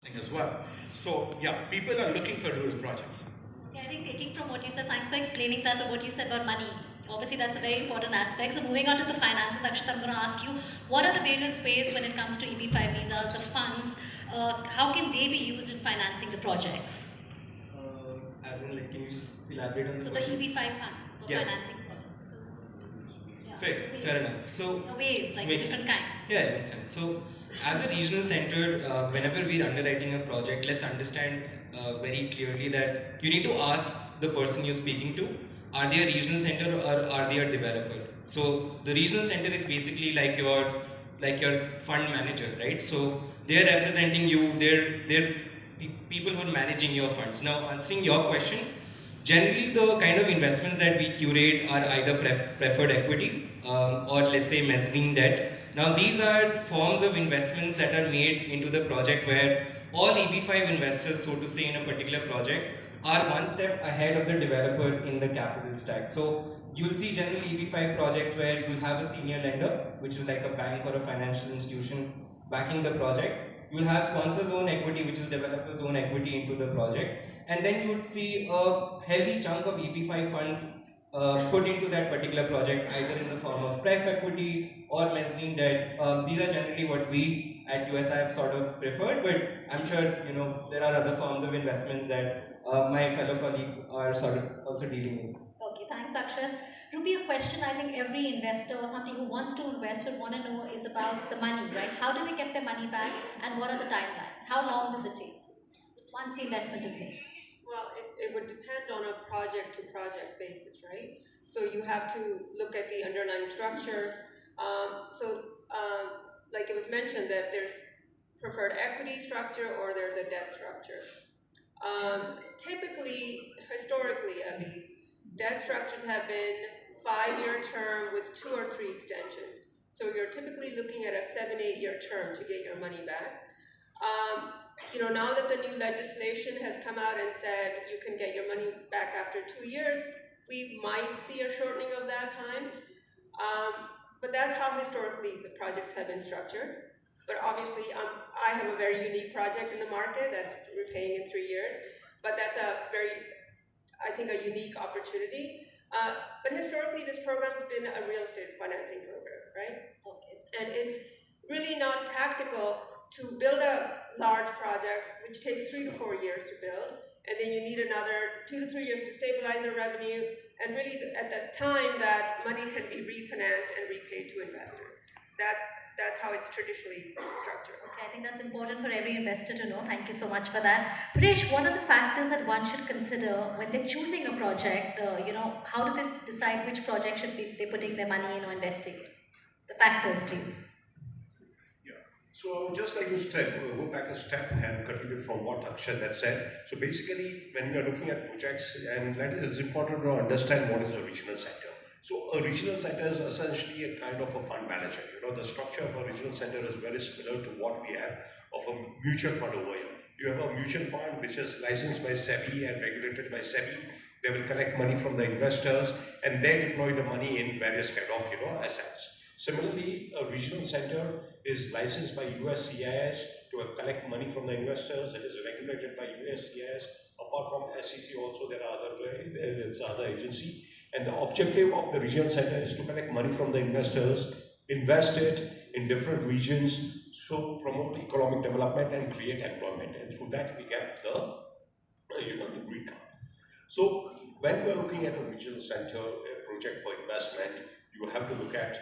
as well. So yeah, people are looking for rural projects. Yeah, I think taking from what you said, thanks for explaining that to what you said about money. Obviously, that's a very important aspect. So, moving on to the finances, actually, I'm going to ask you what are the various ways when it comes to EB5 visas, the funds, how can they be used in financing the projects? As in, like, can you just elaborate on the So, the question? EB5 funds for Yes. financing projects. Yeah, Fair enough. So, the ways, like the makes different sense. kinds. Yeah, it makes sense. So, as a regional center, whenever we're underwriting a project, let's understand very clearly that you need to ask the person you're speaking to, are they a regional center or are they a developer? So, the regional center is basically like your fund manager, right? So, they're representing you. They're people who are managing your funds. Now, answering your question, generally, the kind of investments that we curate are either preferred equity or, let's say, mezzanine debt. Now, these are forms of investments that are made into the project where all EB5 investors, so to say, in a particular project are one step ahead of the developer in the capital stack. So, you'll see general EB5 projects where you'll have a senior lender, which is like a bank or a financial institution backing the project. You'll have sponsors' own equity, which is developers' own equity into the project, and then you would see a healthy chunk of EB5 funds put into that particular project, either in the form of pref equity or mezzanine debt. These are generally what we at USI have sort of preferred, but I'm sure there are other forms of investments that my fellow colleagues are sort of also dealing with. Okay, thanks, Akshat. Ruby, a question I think every investor or somebody who wants to invest would want to know is about the money, right? How do they get their money back and what are the timelines? How long does it take once the investment is made? Well, it would depend on a project to project basis, right? So you have to look at the underlying structure. Like it was mentioned, that there's preferred equity structure or there's a debt structure. Typically, historically at least, debt structures have been 5-year term with 2 or 3 extensions. So you're typically looking at a 7-8 year term to get your money back. Now that the new legislation has come out and said you can get your money back after 2 years, we might see a shortening of that time. But that's how historically the projects have been structured. But obviously, I have a very unique project in the market that's repaying in 3 years. But that's I think, a unique opportunity. But historically, this program's been a real estate financing program, right? Okay. And it's really not practical to build a large project, which takes 3 to 4 years to build, and then you need another 2 to 3 years to stabilize the revenue, and really at that time that money can be refinanced and repaid to investors. That's how it's traditionally structured. Okay, I think that's important for every investor to know. Thank you so much for that. Paresh, what are the factors that one should consider when they're choosing a project? How do they decide which project should be they putting their money in or investing? The factors, please. Yeah. So I would just like to go back a step and continue from what Akshat had said. So basically, when we are looking at projects, and that is important to understand what is a regional center. So a regional center is essentially a kind of a fund manager. The structure of a regional center is very similar to what we have of a mutual fund over here. You have a mutual fund which is licensed by SEBI and regulated by SEBI. They will collect money from the investors and they deploy the money in various kind of assets. Similarly, a regional center is licensed by USCIS to collect money from the investors. It is regulated by USCIS. Apart from SEC, also there are other agency. And the objective of the regional center is to collect money from the investors, invest it in different regions, so promote economic development and create employment. And through that, we get the green card. So when we are looking at a regional center, a project for investment, you have to look at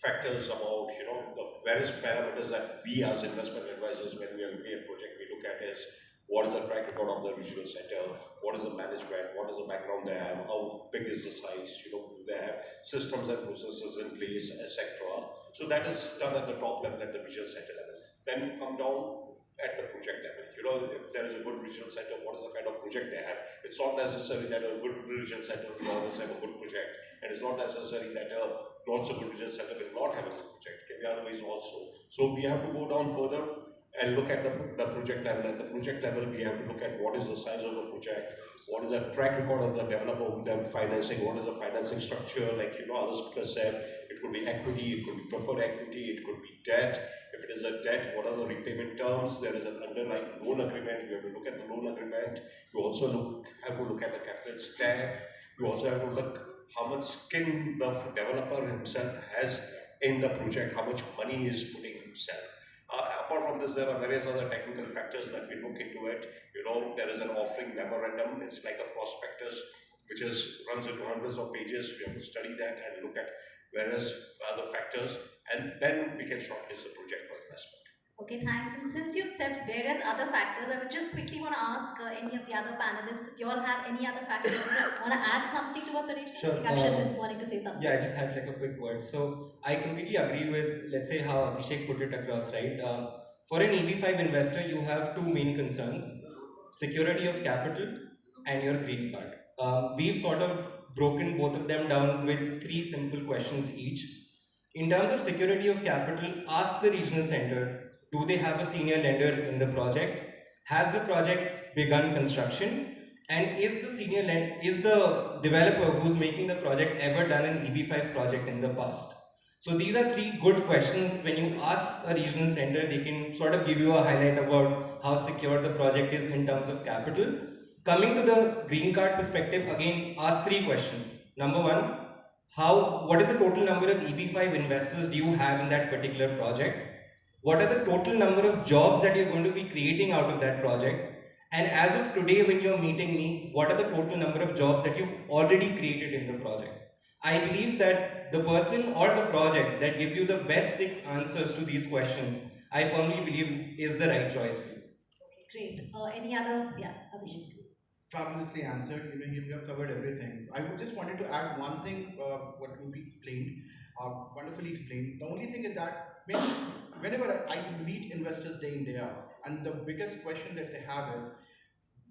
factors about the various parameters that we as investment advisors, when we are looking at project, we look at is what is the track record of the regional center, what is the management, what is the background they have, how big is the size, do they have systems and processes in place, etc. So that is done at the top level, at the regional center level. Then you come down at the project level. If there is a good regional center, what is the kind of project they have? It's not necessary that a good regional center will always have a good project, and it's not necessary that a not so good regional center will not have a good project. It can be other ways also. So we have to go down further and look at the project level. At the project level, we have to look at what is the size of the project, what is the track record of the developer whom they are financing, what is the financing structure, like other speakers said, it could be equity, it could be preferred equity, it could be debt. If it is a debt, what are the repayment terms? There is an underlying loan agreement, you have to look at the loan agreement. You also have to look at the capital stack. You also have to look how much skin the developer himself has in the project, how much money he is putting himself. Apart from this, there are various other technical factors that we look into it. There is an offering memorandum. It's like a prospectus which runs into hundreds of pages. We have to study that and look at various other factors, and then we can shortlist the project for investment. Okay, thanks. And since you've said various other factors, I would just quickly want to ask any of the other panelists if you all have any other factors. Want to add something to what Paresh? Sure. I think Akshat is wanting to say something. Yeah, I just had like a quick word. So I completely agree with, let's say, how Abhishek put it across, right? For an EB5 investor, you have two main concerns: security of capital and your green card. We've sort of broken both of them down with three simple questions each. In terms of security of capital, ask the regional center, do they have a senior lender in the project? Has the project begun construction? And is the developer who's making the project ever done an EB5 project in the past? So these are three good questions. When you ask a regional center, they can sort of give you a highlight about how secure the project is in terms of capital. Coming to the green card perspective, again, ask three questions. Number one, what is the total number of EB5 investors do you have in that particular project? What are the total number of jobs that you're going to be creating out of that project? And as of today, when you're meeting me, what are the total number of jobs that you've already created in the project? I believe that the person or the project that gives you the best 6 answers to these questions, I firmly believe is the right choice for you. Okay, great. Any other? Yeah, Abhishek. Fabulously answered. You have covered everything. I would just wanted to add one thing. What Ruby explained, wonderfully explained. The only thing is that whenever I meet investors day in day out, and the biggest question that they have is,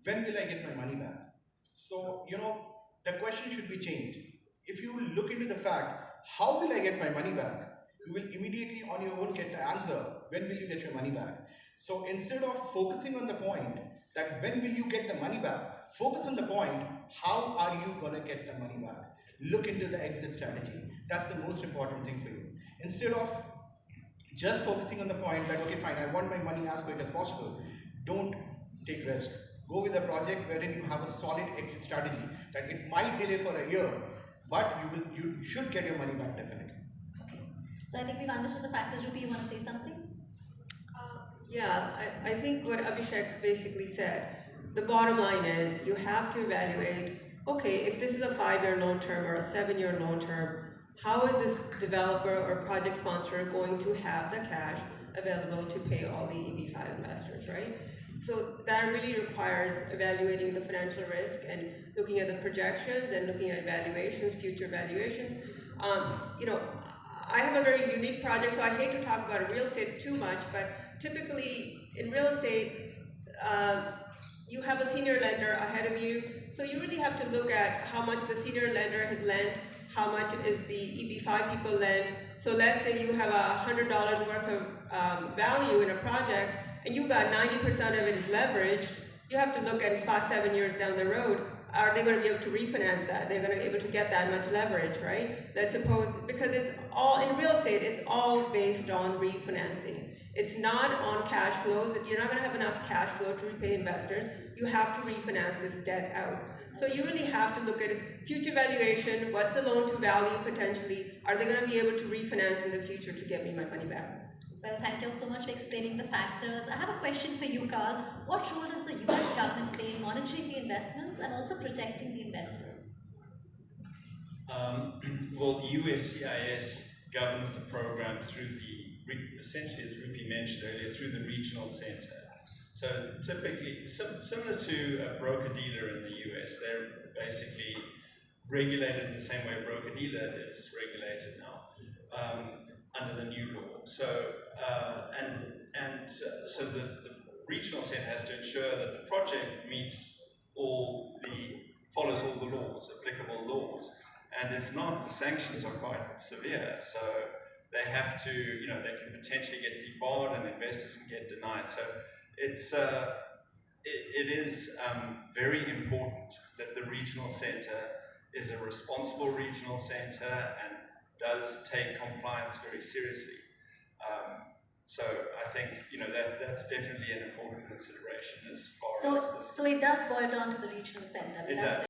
when will I get my money back? So the question should be changed. If you look into the fact, how will I get my money back? You will immediately on your own get the answer, when will you get your money back? So instead of focusing on the point that when will you get the money back, focus on the point, how are you going to get the money back? Look into the exit strategy. That's the most important thing for you. Instead of just focusing on the point that, okay, fine, I want my money as quick as possible, don't take risk. Go with a project wherein you have a solid exit strategy, that it might delay for a year, but you should get your money back definitely. Okay. So I think we've understood the factors. Ruby, you want to say something? Yeah, I think what Abhishek basically said, the bottom line is you have to evaluate, okay, if this is a 5-year loan term or a 7-year loan term, how is this developer or project sponsor going to have the cash available to pay all the EB5 investors, right? So that really requires evaluating the financial risk and looking at the projections and looking at valuations, future valuations. I have a very unique project, so I hate to talk about real estate too much, but typically in real estate, you have a senior lender ahead of you, so you really have to look at how much the senior lender has lent, how much is the EB5 people lend. So let's say you have $100 worth of value in a project, and you got 90% of it is leveraged. You have to look at 5-7 years down the road, are they going to be able to refinance that? They're going to be able to get that much leverage, right? Let's suppose, because it's all, in real estate, it's all based on refinancing. It's not on cash flows. You're not going to have enough cash flow to repay investors. You have to refinance this debt out. So you really have to look at future valuation. What's the loan to value potentially? Are they going to be able to refinance in the future to get me my money back? Well, thank you so much for explaining the factors. I have a question for you, Carl. What role does the US government play in monitoring the investments and also protecting the investor? Well, USCIS governs the program through essentially, as Rupi mentioned earlier, through the regional center. So typically, similar to a broker-dealer in the US, they're basically regulated in the same way a broker-dealer is regulated now under the new law. So, so the regional center has to ensure that the project follows all the laws, applicable laws. And if not, the sanctions are quite severe. So they have to, they can potentially get debarred and investors can get denied. So it's it is very important that the regional centre is a responsible regional centre and does take compliance very seriously. So I think that's definitely an important consideration as far as this. So it does boil down to the regional centre. I mean, It that's does.